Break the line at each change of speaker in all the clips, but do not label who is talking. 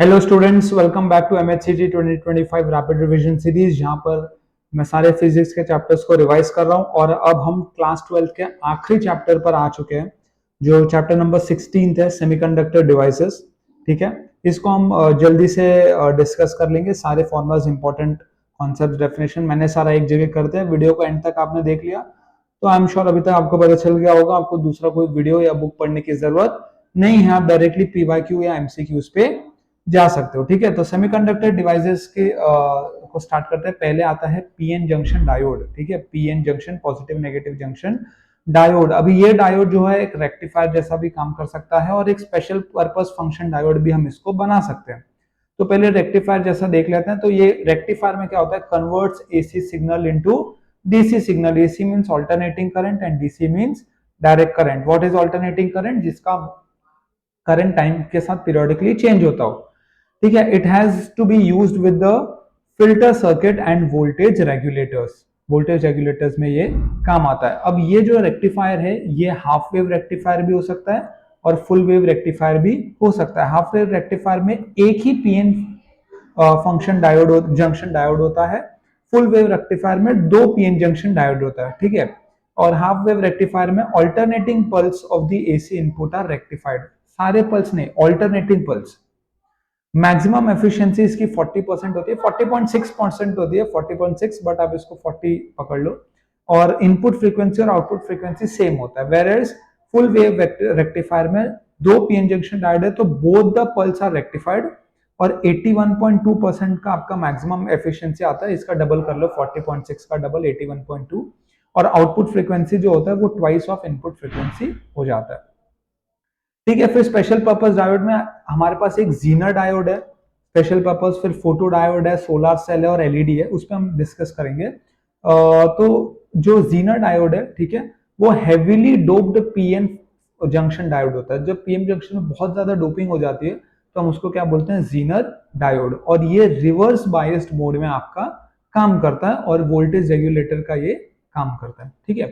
Hello students, welcome back to MHCG 2025 rapid revision series. जहां पर मैं सारे फिजिक्स के चैप्टर्स को रिवाइज कर रहा हूं और अब हम क्लास 12 के आखिरी चैप्टर पर आ चुके हैं, जो चैप्टर नंबर 16 है, सेमीकंडक्टर डिवाइसेस। ठीक है, इसको हम जल्दी से डिस्कस कर लेंगे। सारे फॉर्मूलाज, इंपॉर्टेंट कॉन्सेप्ट, डेफिनेशन मैंने सारा एक जगह करते हैं। वीडियो को एंड तक आपने देख लिया तो आई एम श्योर अभी तक आपको पता चल गया होगा, आपको दूसरा कोई वीडियो या बुक पढ़ने की जरूरत नहीं है। आप डायरेक्टली पीवाईक्यू या एमसीक्यूज पे जा सकते हो। ठीक है, तो सेमीकंडक्टर डिवाइसेस के को स्टार्ट करते हैं। पहले आता है पीएन जंक्शन डायोड। ठीक है, PN junction, positive negative junction diode. अभी ये डायोड जो है एक रेक्टिफायर जैसा भी काम कर सकता है और एक स्पेशल पर्पस फंक्शन डायोड भी हम इसको बना सकते हैं। तो पहले रेक्टिफायर जैसा देख लेते हैं। तो ये रेक्टिफायर में क्या होता है, converts AC signal into DC signal. AC means alternating current and DC means direct current. What is alternating current? जिसका करंट टाइम के साथ पीरियोडिकली चेंज होता हो। ठीक है, it has to be used with the filter circuit and voltage regulators. Voltage regulators में ये काम आता है। अब ये जो रेक्टिफायर है, ये हाफ वेव रेक्टिफायर भी हो सकता है और फुल वेव रेक्टिफायर भी हो सकता है। हाफ वेव रेक्टिफायर में एक ही PN function diode junction diode होता है। फुल वेव रेक्टिफायर में दो पीएन जंक्शन डायोड होता है। ठीक है, और हाफ वेव रेक्टिफायर में alternating pulse of the AC input are rectified. सारे पल्स नहीं, अल्टरनेटिंग पल्स। मैक्सिमम एफिशिएंसी इसकी 40% होती है, 40.6% होती है, 40.6, बट आप इसको 40 पकड़ लो। और इनपुट फ्रीक्वेंसी और आउटपुट फ्रीक्वेंसी सेम होता है। Whereas full wave rectifier में दो पीएन जंक्शन डायोड है तो both the pulse are rectified और 81.2% का आपका मैक्सिमम एफिशिएंसी आता है। इसका डबल कर लो, 40.6 का डबल 81.2, और आउटपुट फ्रीक्वेंसी जो होता है वो ट्वाइस ऑफ इनपुट फ्रीक्वेंसी हो जाता है। ठीक है, फिर स्पेशल पर्पस डायोड में हमारे पास एक जीनर डायोड है, स्पेशल पर्पस, फिर फोटो डायोड है, सोलर सेल है और एलईडी है, उस पर हम डिस्कस करेंगे। तो जो जीनर डायोड है, ठीक है, वो heavily doped PN junction diode होता है। जब पीएन जंक्शन में बहुत ज्यादा डोपिंग हो जाती है तो हम उसको क्या बोलते हैं, जीनर डायोड। और ये रिवर्स बायस्ड मोड में आपका काम करता है और वोल्टेज रेगुलेटर का ये काम करता है। ठीक है,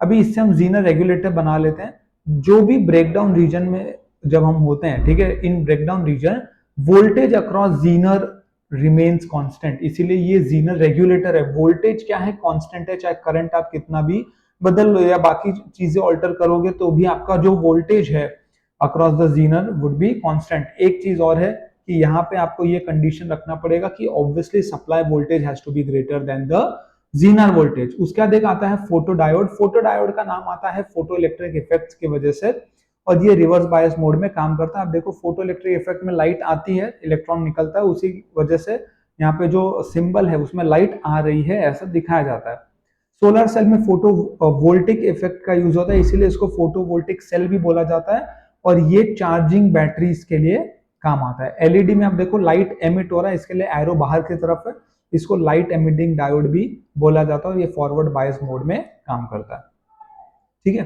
अभी इससे हम जीनर रेगुलेटर बना लेते हैं। जो भी ब्रेकडाउन रीजन में जब हम होते हैं, ठीक है, in breakdown region voltage across Zener remains constant, इसीलिए ये जीनर रेगुलेटर है। वोल्टेज क्या है, कांस्टेंट है। चाहे करंट आप कितना भी बदल लो या बाकी चीजें ऑल्टर करोगे तो भी आपका जो वोल्टेज है across the Zener would be constant. एक चीज और है कि यहाँ पे आपको ये कंडीशन रखना पड़ेगा कि obviously supply voltage has to be greater than the Zener voltage. उसके बाद एक आता है फोटो डायोड। फोटो डायोड का नाम आता है फोटो इलेक्ट्रिक इफेक्ट की वजह से, और ये रिवर्स बायस मोड में काम करता है। आप देखो, फोटो इलेक्ट्रिक इफेक्ट में लाइट आती है, इलेक्ट्रॉन निकलता है, उसी वजह से यहाँ पे जो सिंबल है उसमें लाइट आ रही है, ऐसा दिखाया जाता है। सोलर सेल में फोटो वोल्टिक इफेक्ट का यूज होता है, इसीलिए इसको फोटो वोल्टिक सेल भी बोला जाता है, और ये चार्जिंग बैटरीज के लिए काम आता है। एलईडी में आप देखो लाइट एमिट हो रहा है, इसके लिए एरो बाहर की तरफ है, इसको लाइट एमिटिंग डायोड भी बोला जाता है और ये फॉरवर्ड बायस मोड में काम करता है। ठीक है,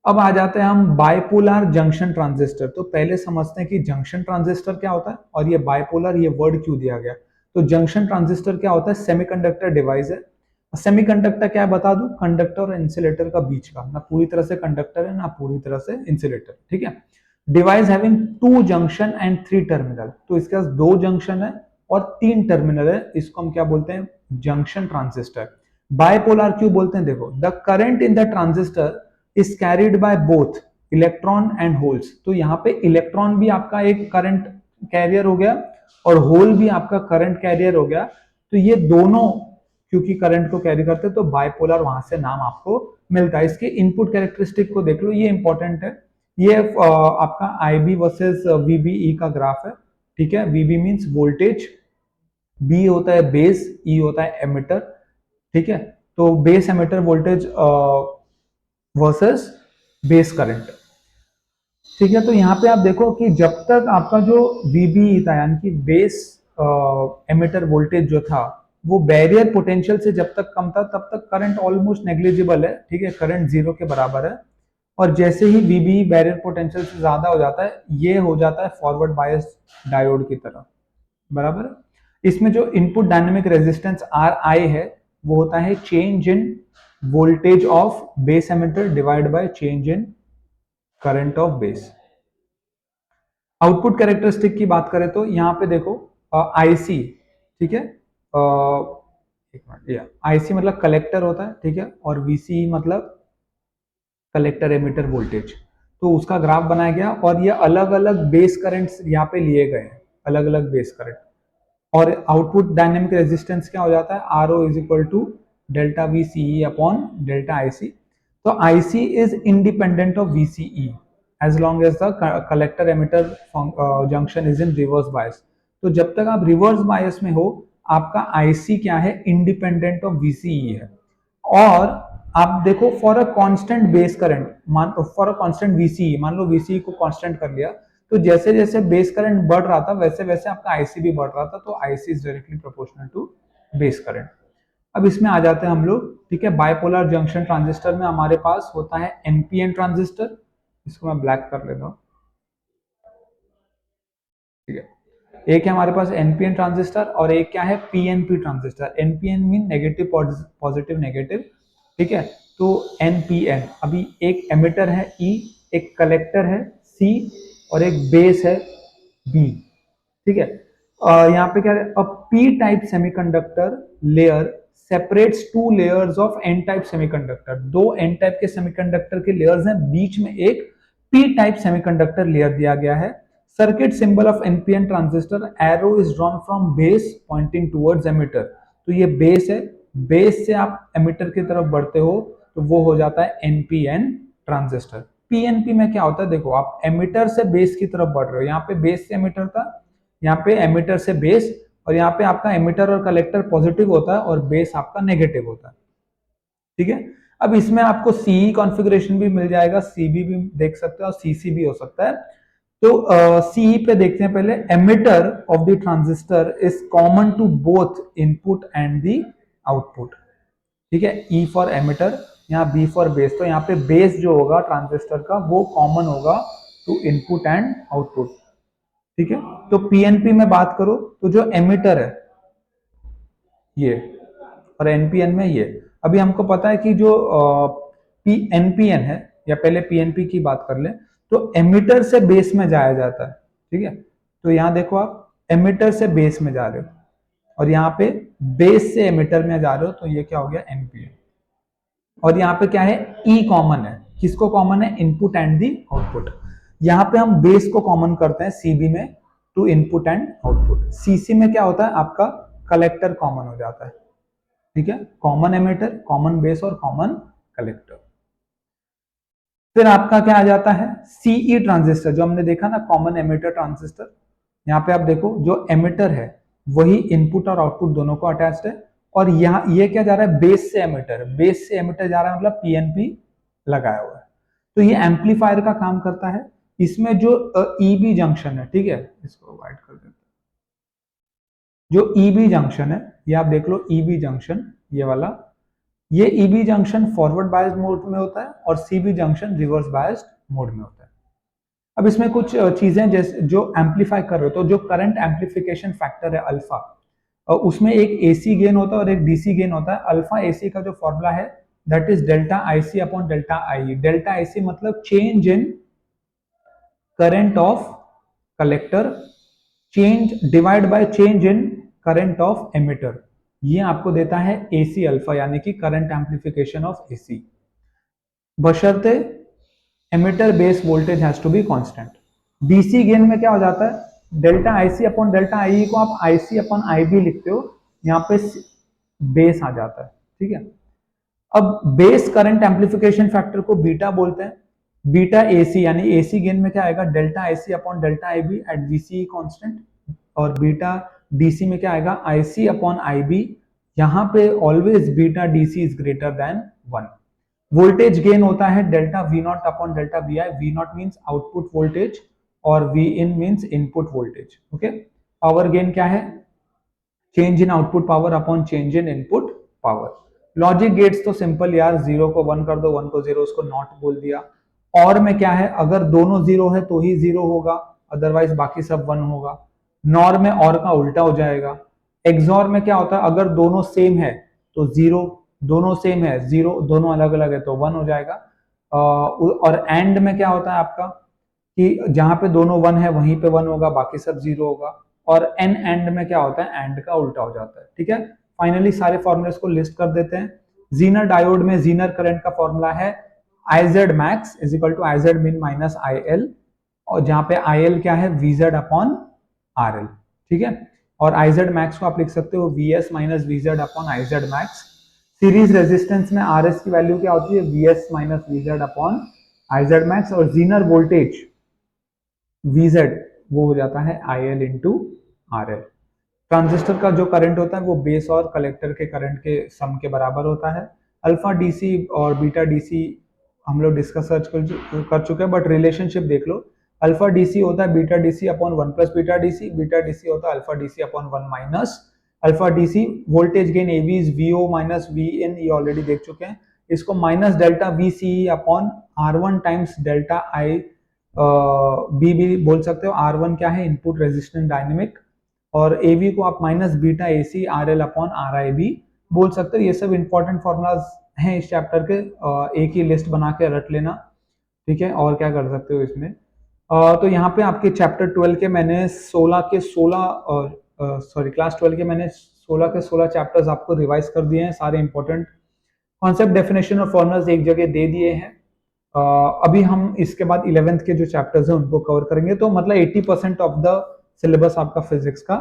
अब आ जाते हैं हम बाइपोलर जंक्शन ट्रांजिस्टर। तो पहले समझते हैं कि जंक्शन ट्रांजिस्टर क्या होता है और ये बाइपोलर, ये वर्ड क्यों दिया गया। तो जंक्शन ट्रांजिस्टर क्या होता है, सेमीकंडक्टर डिवाइस है। सेमीकंडक्टर क्या है बता दूं, कंडक्टर और इंसुलेटर का बीच का, ना पूरी तरह से कंडक्टर है ना पूरी तरह से इंसुलेटर। ठीक है, device having to junction and three terminal. तो इसके पास दो जंक्शन है और तीन टर्मिनल है, इसको हम क्या बोलते हैं, जंक्शन ट्रांजिस्टर। बाइपोलर क्यों बोलते हैं, देखो, the current in the transistor is carried by both electron and holes. तो यहाँ पे इलेक्ट्रॉन भी आपका एक करंट कैरियर हो गया और होल भी आपका करंट कैरियर हो गया। तो ये दोनों क्योंकि करंट को कैरी करते हैं तो बाइपोलर वहां से नाम आपको मिलता है। इसके इनपुट कैरेक्टरिस्टिक को देख लो, ये इंपॉर्टेंट है। ये आपका आईबी वर्सेस वीबीई का ग्राफ है। ठीक है, वीबी मींस वोल्टेज, बी होता है बेस, ई होता है एमिटर। ठीक है, तो base emitter voltage versus base current. ठीक है, तो यहाँ पे आप देखो कि जब तक आपका जो वीबी था यानी कि बेस एमिटर वोल्टेज जो था वो बैरियर पोटेंशियल से जब तक कम था तब तक करंट ऑलमोस्ट नेग्लिजिबल है। ठीक है, करंट जीरो के बराबर है। और जैसे ही वीबी बैरियर पोटेंशियल से ज्यादा हो जाता है, ये हो जाता है फॉरवर्ड बायस डायोड की तरह। बराबर है। इसमें जो इनपुट डायनेमिक रेजिस्टेंस आर आई है वो होता है change in voltage of base emitter divide by change in current of base. Output characteristic की बात करें तो यहाँ पे देखो आईसी, ठीक है, एक मिनट, ये आईसी मतलब कलेक्टर होता है, ठीक है, और वीसी मतलब कलेक्टर एमिटर वोल्टेज। तो उसका ग्राफ बनाया गया और ये अलग अलग बेस करंट्स यहाँ पे लिए गए हैं, अलग अलग बेस करंट। और आउटपुट डायनेमिक रेजिस्टेंस क्या हो जाता है, R O is equal to delta V CE upon delta IC. तो IC is independent of VCE as long as the collector emitter junction is in reverse bias. तो जब तक आप रिवर्स बायस में हो, आपका आईसी क्या है, इंडिपेंडेंट ऑफ वीसीई है। और आप देखो for a constant base current, मान फॉर अ कांस्टेंट वीसीई, मान लो वीसीई को कांस्टेंट कर लिया, तो जैसे जैसे बेस करंट बढ़ रहा था वैसे वैसे आपका आईसी भी बढ़ रहा था। तो IC is directly proportional to base current. अब इसमें आ जाते हैं हम लोग, ठीक है। बाइपोलर जंक्शन ट्रांजिस्टर में हमारे पास होता है एनपीएन ट्रांजिस्टर, इसको मैं ब्लैक कर लेता हूं, ठीक है। एक है हमारे पास एनपीएन ट्रांजिस्टर और एक क्या है, PNP transistor. NPN mean negative positive negative, ठीक है। तो एनपीएन, अभी एक एमिटर है ई, एक कलेक्टर है सी, और एक बेस है बी, ठीक है। यहाँ पे क्या है, a P type semiconductor layer separates two layers of N type semiconductor. दो एन टाइप के सेमीकंडक्टर के लेयर्स हैं, बीच में एक पी टाइप सेमीकंडक्टर लेयर दिया गया है। Circuit symbol of NPN transistor, arrow is drawn from base pointing towards emitter. तो ये बेस है, बेस से आप एमिटर की तरफ बढ़ते हो तो वो हो जाता है एनपीएन ट्रांजिस्टर। पीएनपी में क्या होता है, देखो आप एमिटर से बेस की तरफ बढ़ रहे हो, यहाँ पे बेस से एमिटर था, यहाँ पे एमिटर से बेस, और यहाँ पे आपका एमिटर और कलेक्टर पॉजिटिव होता है और बेस आपका नेगेटिव होता है, ठीक है। अब इसमें आपको सीई कॉन्फ़िगरेशन भी मिल जाएगा, सीबी भी देख सकते हो और सीसी भी हो सकता है। तो सीई पे देखते हैं पहले, emitter of the transistor is common to both input and the output, ठीक है। ई फॉर एमिटर, यहाँ बी फॉर बेस। तो यहाँ पे बेस जो होगा ट्रांजिस्टर का वो कॉमन होगा टू इनपुट एंड आउटपुट, ठीक है। तो पीएनपी में बात करो तो जो एमिटर है ये, और एनपीएन में ये। अभी हमको पता है कि जो पी एनपीएन है, या पहले पीएनपी की बात कर ले, तो एमिटर से बेस में जाया जाता है, ठीक है। तो यहाँ देखो आप एमिटर से बेस में जा रहे हो, और यहाँ पे बेस से एमिटर में जा रहे हो, तो ये क्या हो गया, एनपीएन। और यहाँ पे क्या है, ई कॉमन है, किसको कॉमन है, इनपुट एंड दी आउटपुट। यहाँ पे हम बेस को कॉमन करते हैं सीबी में, to input and output. CC में क्या होता है, आपका कलेक्टर कॉमन हो जाता है, ठीक है। कॉमन एमिटर, कॉमन बेस और कॉमन कलेक्टर। फिर आपका क्या आ जाता है, सीई ट्रांजिस्टर, जो हमने देखा ना कॉमन एमिटर ट्रांजिस्टर। यहाँ पे आप देखो जो एमिटर है वही इनपुट और आउटपुट दोनों को अटैच्ड है, और यहाँ ये क्या जा रहा है, बेस से एमिटर, बेस से एमिटर जा रहा है, मतलब पीएनपी लगाया हुआ है। तो ये एम्पलीफायर का काम करता है। इसमें जो ईबी जंक्शन है, ठीक है, इसको वाइट कर देते हैं। जो ईबी जंक्शन है, ये आप देख लो, ईबी जंक्शन ये वाला, ये EB junction forward biased mode में होता है और CB junction reverse biased mode में होता है। अब इसमें कुछ चीजें जैसे जो एम्पलीफाई कर रहे हो, तो जो करंट एम्पलीफिकेशन फैक्टर है अल्फा, उसमें एक एसी गेन होता है और एक डीसी गेन होता है। अल्फा एसी का जो फॉर्मूला है that is delta IC upon delta I. Delta IC मतलब change in current of collector, change divide by change in current of emitter, ये आपको देता है एसी अल्फा, यानी कि करंट एम्पलीफिकेशन ऑफ एसी, बशर्ते emitter base voltage has to be constant. DC gain में क्या हो जाता है, delta IC upon delta I को आप आईसी अपॉन आई बी लिखते हो, यहाँ पे बेस आ जाता है, ठीक है। अब बेस करंट एम्पलीफिकेशन फैक्टर को बीटा बोलते हैं। बीटा एसी, यानी एसी गेन में क्या आएगा, delta IC upon delta I B at VC constant, और बीटा डीसी में क्या आएगा, आईसी अपॉन आई बी, यहाँ पे always beta DC is greater than 1। Voltage gain होता है delta V not upon delta V I. V not means output voltage और V in means input voltage, okay. Power gain क्या है, change in output power upon change in input power. Logic gates तो simple यार, zero को one कर दो, one को zero, उसको नॉट बोल दिया। और में क्या है, अगर दोनों जीरो है तो ही जीरो होगा, अदरवाइज बाकी सब वन होगा। नॉर में और का उल्टा हो जाएगा। एक्सॉर में क्या होता है, अगर दोनों सेम है तो जीरो, दोनों सेम है जीरो, दोनों अलग अलग है तो वन हो जाएगा। और एंड में क्या होता है आपका, कि जहां पे दोनों 1 है वहीं पे 1 होगा, बाकी सब 0 होगा। और एन एंड में क्या होता है, एंड का उल्टा हो जाता है। ठीक है, फाइनली सारे फॉर्मूलेस को लिस्ट कर देते हैं। जीनर डायोड में जीनर करंट का फॉर्मूला है IZ max is equal to IZ min minus IL, और जहां पे IL क्या है, VZ अपॉन RL। ठीक है, और IZ max को आप लिख सकते हो VS minus VZ upon IZ max। Series resistance में RS की वैल्यू क्या होती है, VS minus VZ upon IZ max, और जीनर वोल्टेज VZ वो हो जाता है IL इंटू RL। ट्रांजिस्टर का जो करंट होता है वो बेस और कलेक्टर के करंट के सम के बराबर होता है। अल्फा डीसी और बीटा डीसी हम लोग डिस्कस कर चुके हैं, बट रिलेशनशिप देख लो। अल्फा डीसी होता है beta DC upon 1 plus beta DC होता है alpha DC upon 1 minus alpha DC. Voltage gain AV is VO minus V in, ये ऑलरेडी देख चुके हैं। इसको minus delta V C upon R1 times delta I B भी बोल सकते हो। R1 क्या है, इनपुट रेजिस्टेंस डायनेमिक, और AV को आप माइनस बीटा AC RL अपॉन RI भी बोल सकते हो। ये सब इंपॉर्टेंट फॉर्मूलाज हैं इस चैप्टर के, एक ही लिस्ट बना के रट लेना। ठीक है, और क्या कर सकते हो इसमें, तो यहाँ पे आपके चैप्टर 12 के मैंने 16 के 16 सॉरी क्लास 12 के मैंने 16 के 16 चैप्टर्स आपको रिवाइज कर दिए हैं। सारे इंपॉर्टेंट कॉन्सेप्ट, डेफिनेशन और फॉर्मुलाज एक जगह दे दिए हैं। अभी हम इसके बाद 11th के जो चैप्टर्स हैं उनको कवर करेंगे। तो मतलब 80% ऑफ द सिलेबस आपका फिजिक्स का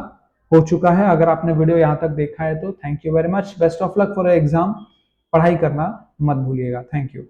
हो चुका है। अगर आपने वीडियो यहाँ तक देखा है तो thank you very much, best of luck for exam. पढ़ाई करना मत भूलिएगा। Thank you.